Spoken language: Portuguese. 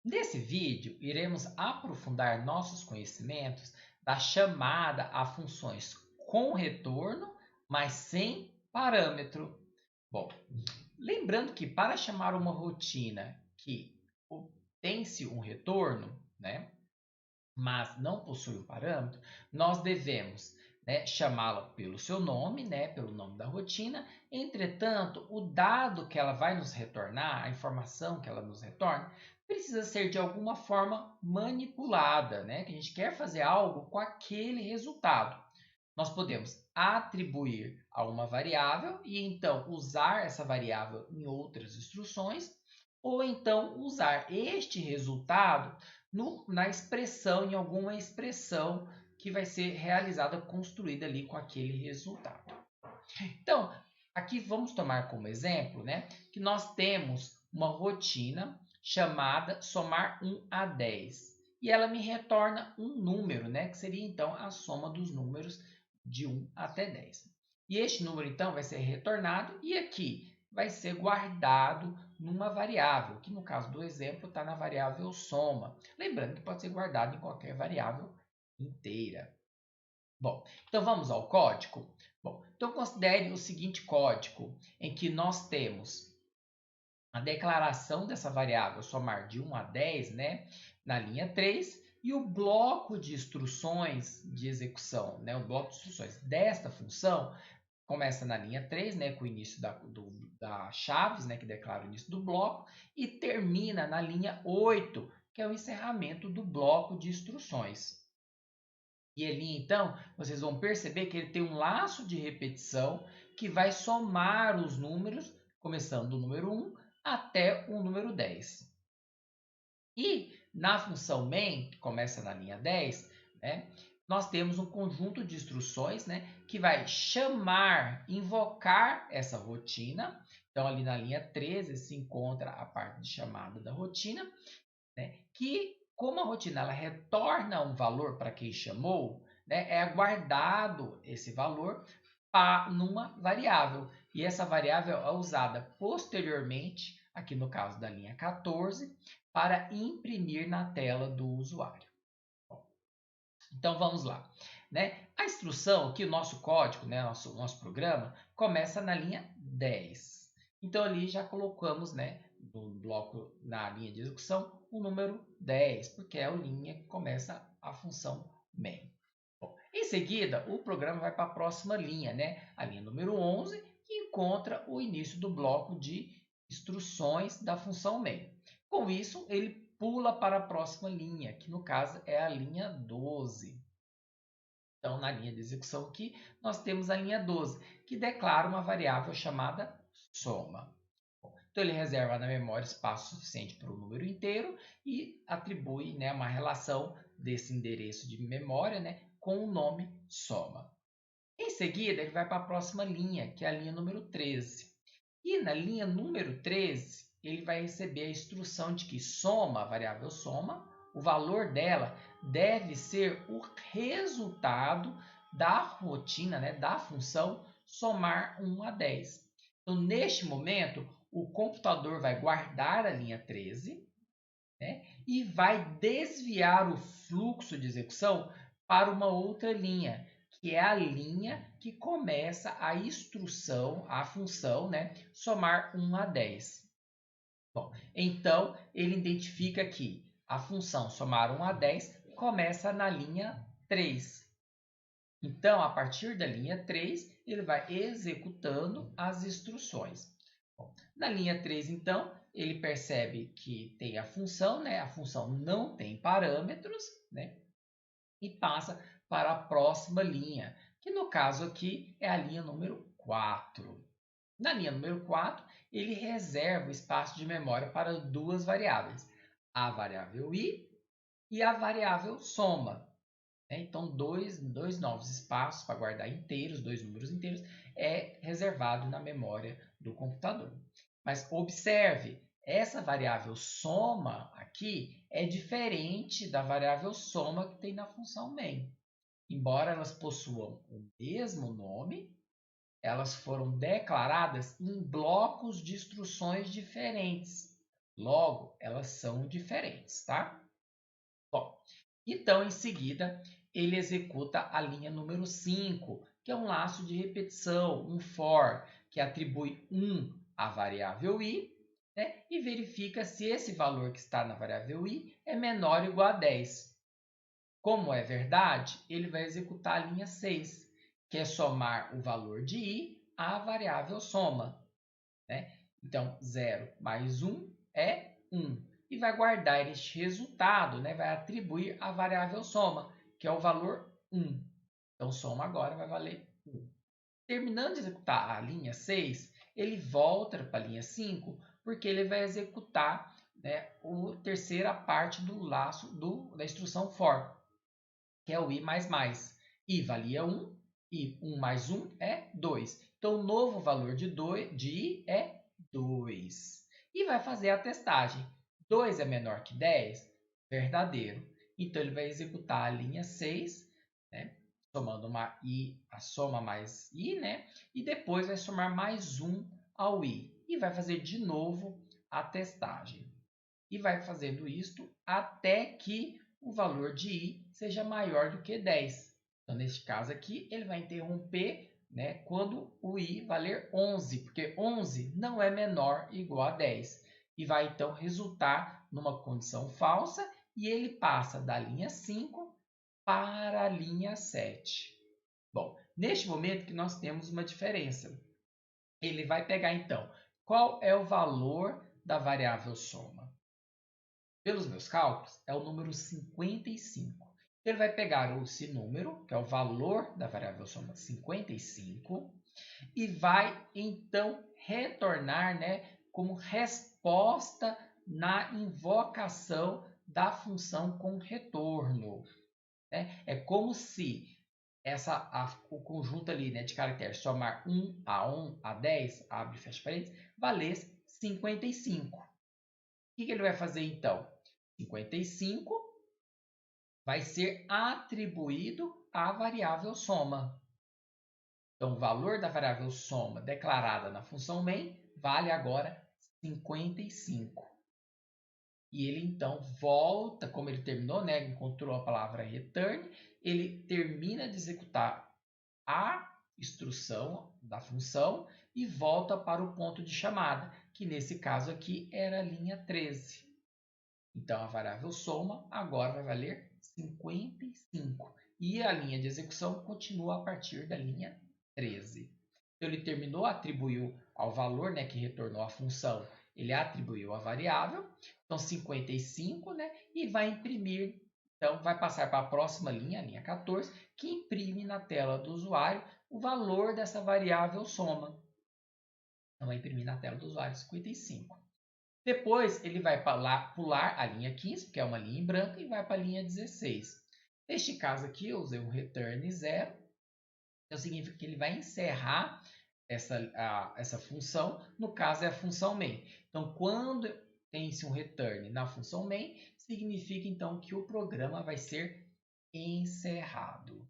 Nesse vídeo, iremos aprofundar nossos conhecimentos da chamada a funções com retorno, mas sem parâmetro. Bom, lembrando que para chamar uma rotina que obtém-se um retorno, né, mas não possui um parâmetro, nós devemos, né, chamá-la pelo seu nome, né, pelo nome da rotina. Entretanto, o dado que ela vai nos retornar, a informação que ela nos retorna, precisa ser de alguma forma manipulada, né, que a gente quer fazer algo com aquele resultado. Nós podemos atribuir a uma variável e então usar essa variável em outras instruções, ou então usar este resultado na expressão, em alguma expressão que vai ser realizada, construída ali com aquele resultado. Então, aqui vamos tomar como exemplo, né, que nós temos uma rotina chamada somar 1 a 10. E ela me retorna um número, né, que seria então a soma dos números de 1 até 10. E este número então vai ser retornado e aqui vai ser guardado numa variável, que no caso do exemplo está na variável soma. Lembrando que pode ser guardado em qualquer variável inteira. Bom, então vamos ao código? Bom, então considere o seguinte código, em que nós temos a declaração dessa variável somar de 1 a 10, né, na linha 3, e o bloco de instruções de execução, né, o bloco de instruções desta função começa na linha 3, né, com o início da chaves, né, que declara o início do bloco, e termina na linha 8, que é o encerramento do bloco de instruções. E ali, então, vocês vão perceber que ele tem um laço de repetição que vai somar os números, começando do número 1 até o número 10. E na função main, que começa na linha 10, né, nós temos um conjunto de instruções, né, que vai chamar, invocar essa rotina. Então, ali na linha 13 se encontra a parte de chamada da rotina, né, que, como a rotina ela retorna um valor para quem chamou, né, é guardado esse valor numa variável. E essa variável é usada posteriormente, aqui no caso da linha 14, para imprimir na tela do usuário. Bom, então vamos lá. Né? A instrução, aqui o nosso código, né, nosso programa, começa na linha 10. Então ali já colocamos, né, no bloco, na linha de execução, o número 10, porque é a linha que começa a função main. Bom, em seguida, o programa vai para a próxima linha, né? A linha número 11, que encontra o início do bloco de instruções da função main. Com isso, ele pula para a próxima linha, que no caso é a linha 12. Então, na linha de execução aqui, nós temos a linha 12, que declara uma variável chamada soma. Então, ele reserva na memória espaço suficiente para o número inteiro e atribui, né, uma relação desse endereço de memória, né, com o nome soma. Em seguida, ele vai para a próxima linha, que é a linha número 13. E na linha número 13, ele vai receber a instrução de que soma, a variável soma, o valor dela deve ser o resultado da rotina, né, da função somar 1 a 10. Então, neste momento, o computador vai guardar a linha 13, né, e vai desviar o fluxo de execução para uma outra linha, que é a linha que começa a instrução, a função, né, somar 1 a 10. Bom, então ele identifica que a função somar 1 a 10 começa na linha 3. Então, a partir da linha 3, ele vai executando as instruções. Bom, na linha 3, então, ele percebe que tem a função, né? A função não tem parâmetros, né? E passa para a próxima linha, que no caso aqui é a linha número 4. Na linha número 4, ele reserva o espaço de memória para duas variáveis, a variável i e a variável soma. Então, dois novos espaços para guardar inteiros, dois números inteiros, é reservado na memória do computador. Mas observe, essa variável soma aqui é diferente da variável soma que tem na função main. Embora elas possuam o mesmo nome, elas foram declaradas em blocos de instruções diferentes. Logo, elas são diferentes, tá? Bom, então, em seguida, ele executa a linha número 5, que é um laço de repetição, um for, que atribui 1 à variável i, né, e verifica se esse valor que está na variável i é menor ou igual a 10. Como é verdade, ele vai executar a linha 6, que é somar o valor de i à variável soma, né? Então, 0 mais 1 é 1. E vai guardar este resultado, né? Vai atribuir a variável soma, que é o valor 1. Então, soma agora vai valer 1. Terminando de executar a linha 6, ele volta para a linha 5, porque ele vai executar, né, a terceira parte do laço da instrução for, que é o i++. I valia 1, e 1 mais 1 é 2. Então, o novo valor de i é 2. E vai fazer a testagem. 2 é menor que 10? Verdadeiro. Então, ele vai executar a linha 6, né, somando a soma mais i, né, e depois vai somar mais 1 ao i. E vai fazer de novo a testagem. E vai fazendo isto até que o valor de i seja maior do que 10. Então, neste caso aqui, ele vai interromper, né, quando o i valer 11, porque 11 não é menor ou igual a 10. E vai, então, resultar numa condição falsa e ele passa da linha 5 para a linha 7. Bom, neste momento que nós temos uma diferença. Ele vai pegar, então, qual é o valor da variável soma? Pelos meus cálculos, é o número 55. Ele vai pegar esse número, que é o valor da variável soma 55, e vai, então, retornar, né, como resposta na invocação da função com retorno, né? É como se o conjunto ali, né, de caracteres somar 1 a 10, abre e fecha parênteses, valesse 55. O que ele vai fazer, então? 55 vai ser atribuído à variável soma. Então, o valor da variável soma declarada na função main vale agora 55. E ele, então, volta, como ele terminou, né, encontrou a palavra return, ele termina de executar a instrução da função e volta para o ponto de chamada, que nesse caso aqui era a linha 13. Então, a variável soma agora vai valer 55. E a linha de execução continua a partir da linha 13. Então, ele terminou, atribuiu ao valor, né, que retornou a função, ele atribuiu a variável. Então, 55, né, e vai imprimir. Então, vai passar para a próxima linha, a linha 14, que imprime na tela do usuário o valor dessa variável soma. Então, vai imprimir na tela do usuário 55. Depois, ele vai pular a linha 15, que é uma linha em branco, e vai para a linha 16. Neste caso aqui, eu usei um return 0. Então, significa que ele vai encerrar essa função. No caso, é a função main. Então, quando tem-se um return na função main, significa, então, que o programa vai ser encerrado.